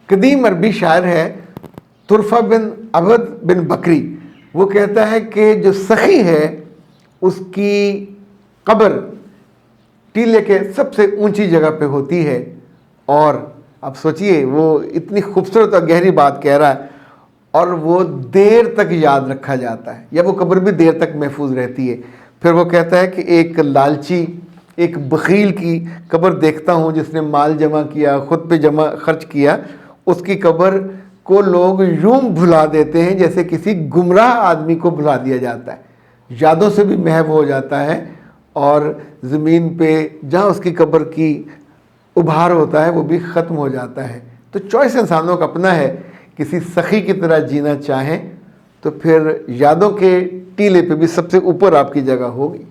قدیم عربی شاعر ہے طرفہ بن عبد بن بکری، وہ کہتا ہے کہ جو سخی ہے اس کی قبر ٹیلے کے سب سے اونچی جگہ پہ ہوتی ہے، اور اب سوچئے وہ اتنی خوبصورت اور گہری بات کہہ رہا ہے، اور وہ دیر تک یاد رکھا جاتا ہے، یا وہ قبر بھی دیر تک محفوظ رہتی ہے۔ پھر وہ کہتا ہے کہ ایک لالچی، ایک بخیل کی قبر دیکھتا ہوں جس نے مال جمع کیا، خود پہ خرچ کیا، اس کی قبر کو لوگ یوں بھلا دیتے ہیں جیسے کسی گمراہ آدمی کو بھلا دیا جاتا ہے، یادوں سے بھی محو ہو جاتا ہے، اور زمین پہ جہاں اس کی قبر کی ابھار ہوتا ہے وہ بھی ختم ہو جاتا ہے۔ تو چوائس انسانوں کا اپنا ہے، کسی سخی کی طرح جینا چاہیں تو پھر یادوں کے ٹیلے پہ بھی سب سے اوپر آپ کی جگہ ہوگی۔